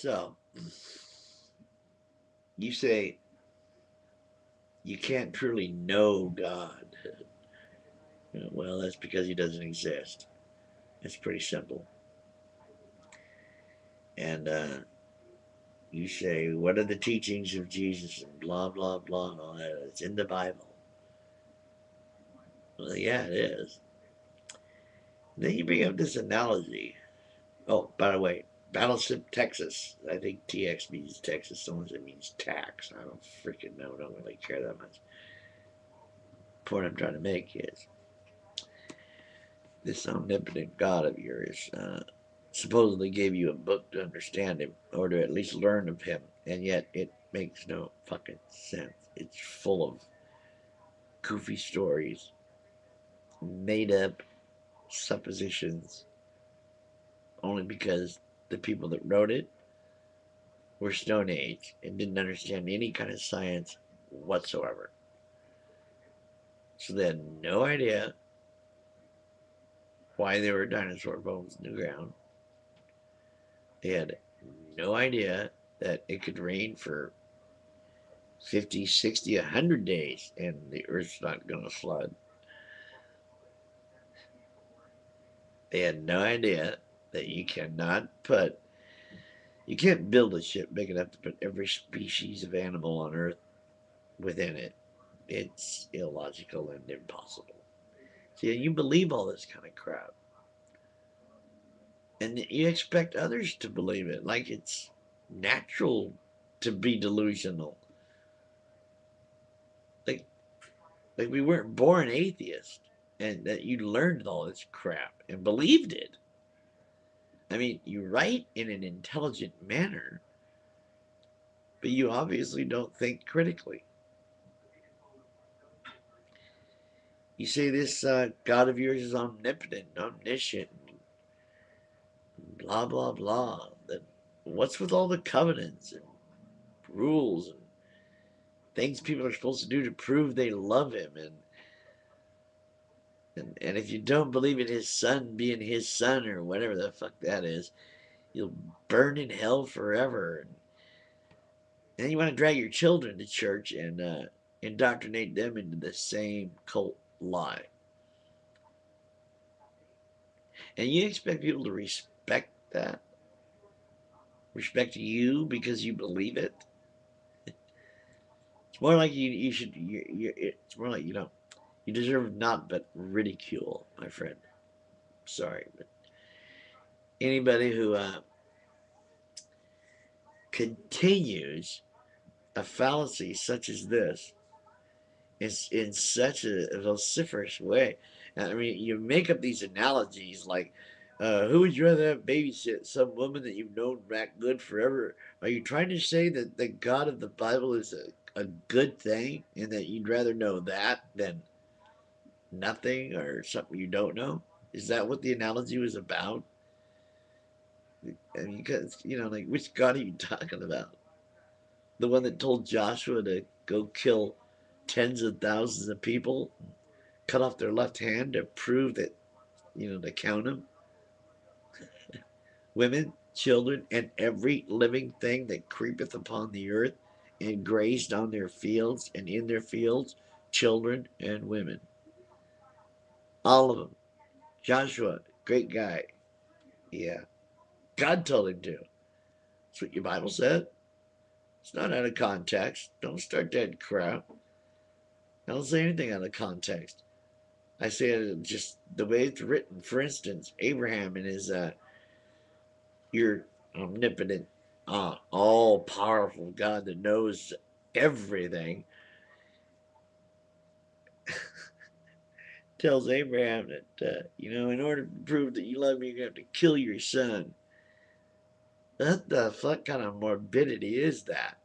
So, you say you can't truly know God. Well, that's because he doesn't exist. It's pretty simple. And you say, what are the teachings of Jesus and blah, blah, blah, and all that. It's in the Bible. Well, yeah, it is. And then you bring up this analogy. Oh, by the way, Battleship Texas. I think TX means Texas. Someone said it means tax. I don't freaking know. I don't really care that much. The point I'm trying to make is this omnipotent God of yours supposedly gave you a book to understand him or to at least learn of him, and yet it makes no fucking sense. It's full of goofy stories, made up suppositions, only because the people that wrote it were Stone Age and didn't understand any kind of science whatsoever. So they had no idea why there were dinosaur bones in the ground. They had no idea that it could rain for 50, 60, 100 days and the earth's not going to flood. They had no idea that you can't build a ship big enough to put every species of animal on earth within it. It's illogical and impossible. See, you believe all this kind of crap, and you expect others to believe it like it's natural to be delusional. Like, like we weren't born atheists, and that you learned all this crap and believed it. I mean, you write in an intelligent manner, but you obviously don't think critically. You say this God of yours is omnipotent, omniscient, blah blah blah. Then what's with all the covenants and rules and things people are supposed to do to prove they love him? And if you don't believe in his son being his son or whatever the fuck that is, you'll burn in hell forever. And then you want to drag your children to church and indoctrinate them into the same cult lie. And you expect people to respect that? Respect you because you believe it? It's more like you should. It's more like you deserve not but ridicule, my friend. Sorry, but anybody who continues a fallacy such as this is in such a vociferous way. I mean, you make up these analogies like, who would you rather have babysit? Some woman that you've known back good forever? Are you trying to say that the God of the Bible is a good thing and that you'd rather know that than nothing or something you don't know? Is that what the analogy was about? I mean, because, like, which God are you talking about? The one that told Joshua to go kill tens of thousands of people, cut off their left hand to prove that, to count them? Women, children, and every living thing that creepeth upon the earth, and grazed on their fields, and in their fields, children and women. All of them. Joshua, great guy. Yeah. God told him to. That's what your Bible said. It's not out of context. Don't start that crap. I don't say anything out of context. I say it just the way it's written. For instance, Abraham and his your omnipotent, all powerful God that knows everything tells Abraham that in order to prove that you love me, you have to kill your son. What the fuck kind of morbidity is that?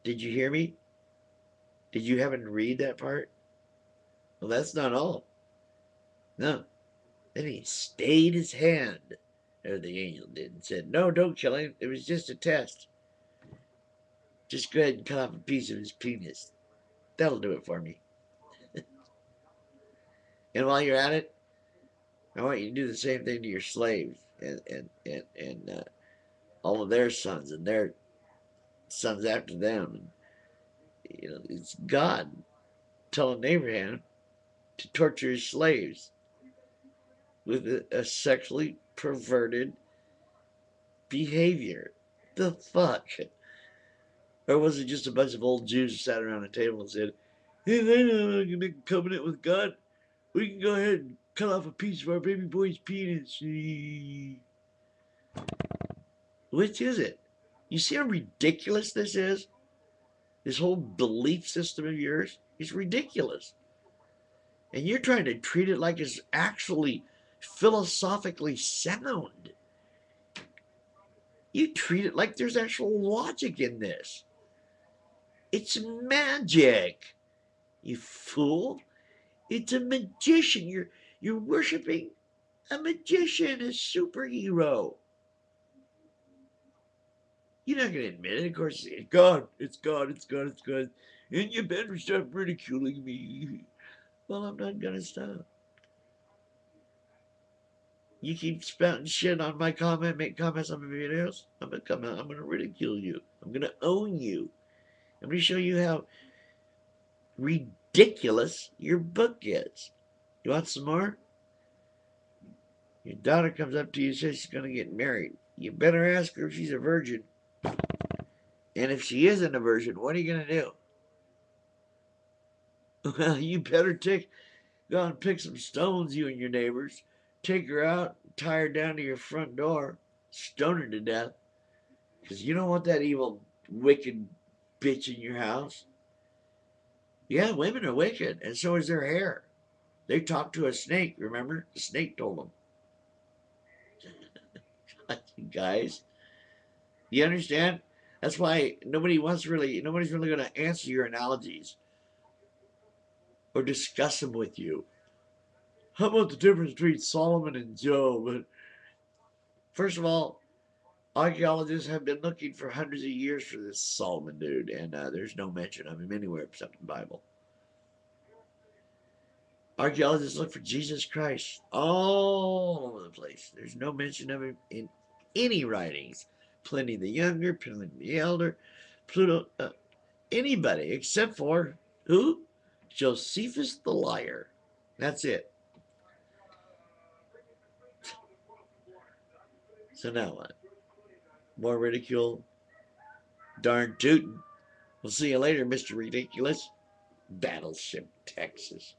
Did you hear me? Did you happen to read that part? Well, that's not all. No. Then he stayed his hand, or the angel did, and said, "No, don't kill him. It was just a test. Just go ahead and cut off a piece of his penis. That'll do it for me." And while you're at it, I want you to do the same thing to your slaves and all of their sons and their sons after them. It's God telling Abraham to torture his slaves with a sexually perverted behavior. The fuck? Or was it just a bunch of old Jews who sat around a table and said, hey, I know I can make a covenant with God. We can go ahead and cut off a piece of our baby boy's penis. Which is it? You see how ridiculous this is? This whole belief system of yours is ridiculous. And you're trying to treat it like it's actually philosophically sound. You treat it like there's actual logic in this. It's magic, you fool. It's a magician. You're worshiping a magician, a superhero. You're not going to admit it. Of course, it's God. It's God. It's God. It's God. And you better stop ridiculing me. Well, I'm not going to stop. You keep spouting shit on my comment, make comments on my videos, I'm going to come out. I'm going to ridicule you. I'm going to own you. I'm going to show you how ridiculous your book is. You want some more? Your daughter comes up to you and says she's going to get married. You better ask her if she's a virgin. And if she isn't a virgin, what are you going to do? Well, you better go out and pick some stones, you and your neighbors. Take her out, tie her down to your front door, stone her to death. Because you don't want that evil, wicked bitch in your house. Yeah, women are wicked, and so is their hair. They talked to a snake, remember? The snake told them. Guys, you understand? That's why nobody's really going to answer your analogies or discuss them with you. How about the difference between Solomon and Job? First of all, archaeologists have been looking for hundreds of years for this Solomon dude, and there's no mention of him anywhere except in the Bible. Archaeologists look for Jesus Christ all over the place. There's no mention of him in any writings. Pliny the Younger, Pliny the Elder, Pluto, anybody except for who? Josephus the Liar. That's it. So now what? More ridicule? Darn tootin'. We'll see you later, Mr. Ridiculous. Battleship, Texas.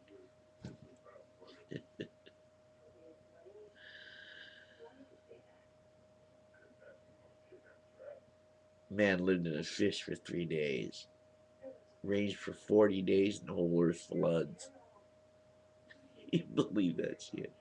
Man lived in a fish for 3 days. Raged for 40 days in the whole earth floods. You believe that shit?